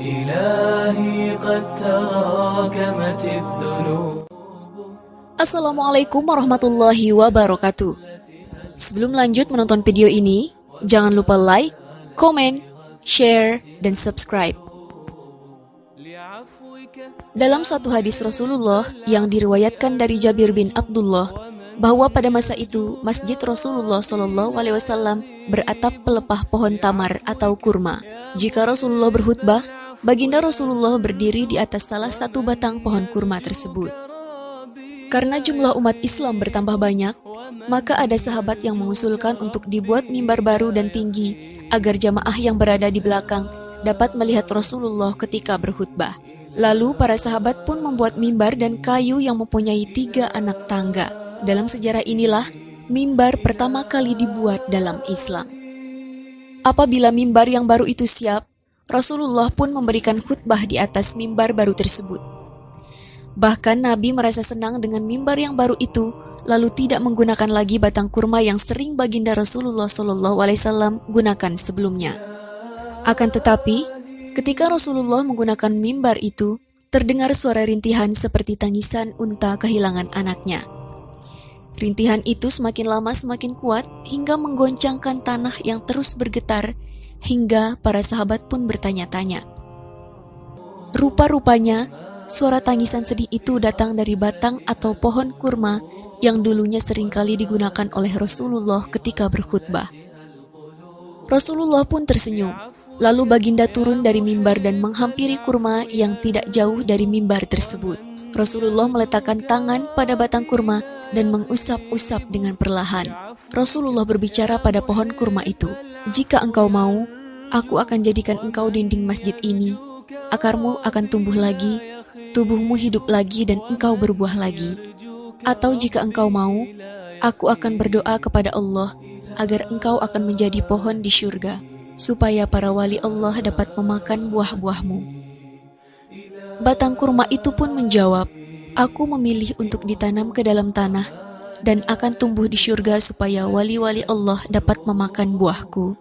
إلهي قد تراكمت الذنوب. Assalamualaikum warahmatullahi wabarakatuh. Sebelum lanjut menonton video ini, jangan lupa like, komen, share, dan subscribe. Dalam satu hadis Rasulullah yang diriwayatkan dari Jabir bin Abdullah, bahwa pada masa itu Masjid Rasulullah SAW beratap pelepah pohon tamar atau kurma. Jika Rasulullah berkhutbah, baginda Rasulullah berdiri di atas salah satu batang pohon kurma tersebut. Karena jumlah umat Islam bertambah banyak, maka ada sahabat yang mengusulkan untuk dibuat mimbar baru dan tinggi agar jamaah yang berada di belakang dapat melihat Rasulullah ketika berkhutbah. Lalu para sahabat pun membuat mimbar dan kayu yang mempunyai 3 anak tangga. Dalam sejarah inilah mimbar pertama kali dibuat dalam Islam. Apabila mimbar yang baru itu siap, Rasulullah pun memberikan khutbah di atas mimbar baru tersebut. Bahkan Nabi merasa senang dengan mimbar yang baru itu, lalu tidak menggunakan lagi batang kurma yang sering baginda Rasulullah SAW gunakan sebelumnya. Akan tetapi, ketika Rasulullah menggunakan mimbar itu, terdengar suara rintihan seperti tangisan unta kehilangan anaknya. Rintihan itu semakin lama semakin kuat hingga menggoncangkan tanah yang terus bergetar, hingga para sahabat pun bertanya-tanya. Rupa-rupanya, suara tangisan sedih itu datang dari batang atau pohon kurma yang dulunya seringkali digunakan oleh Rasulullah ketika berkhutbah. Rasulullah pun tersenyum, lalu baginda turun dari mimbar dan menghampiri kurma yang tidak jauh dari mimbar tersebut. Rasulullah meletakkan tangan pada batang kurma dan mengusap-usap dengan perlahan. Rasulullah berbicara pada pohon kurma itu, "Jika engkau mau, aku akan jadikan engkau dinding masjid ini. Akarmu akan tumbuh lagi, tubuhmu hidup lagi dan engkau berbuah lagi. Atau jika engkau mau, aku akan berdoa kepada Allah agar engkau akan menjadi pohon di syurga, supaya para wali Allah dapat memakan buah-buahmu." Batang kurma itu pun menjawab, "Aku memilih untuk ditanam ke dalam tanah dan akan tumbuh di syurga supaya wali-wali Allah dapat memakan buahku."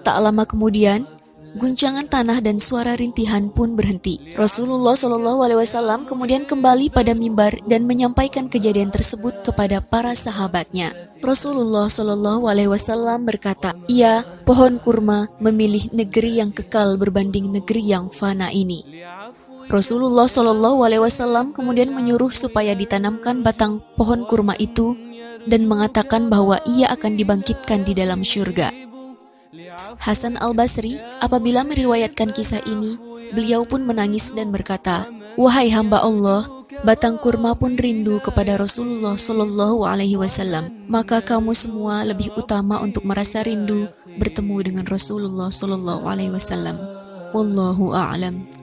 Tak lama kemudian, guncangan tanah dan suara rintihan pun berhenti. Rasulullah SAW kemudian kembali pada mimbar dan menyampaikan kejadian tersebut kepada para sahabatnya. Rasulullah SAW berkata, "Ia, pohon kurma, memilih negeri yang kekal berbanding negeri yang fana ini." Rasulullah SAW kemudian menyuruh supaya ditanamkan batang pohon kurma itu dan mengatakan bahwa ia akan dibangkitkan di dalam syurga. Hasan Al-Basri apabila meriwayatkan kisah ini, beliau pun menangis dan berkata, "Wahai hamba Allah, batang kurma pun rindu kepada Rasulullah SAW. Maka kamu semua lebih utama untuk merasa rindu bertemu dengan Rasulullah SAW. Wallahu a'lam."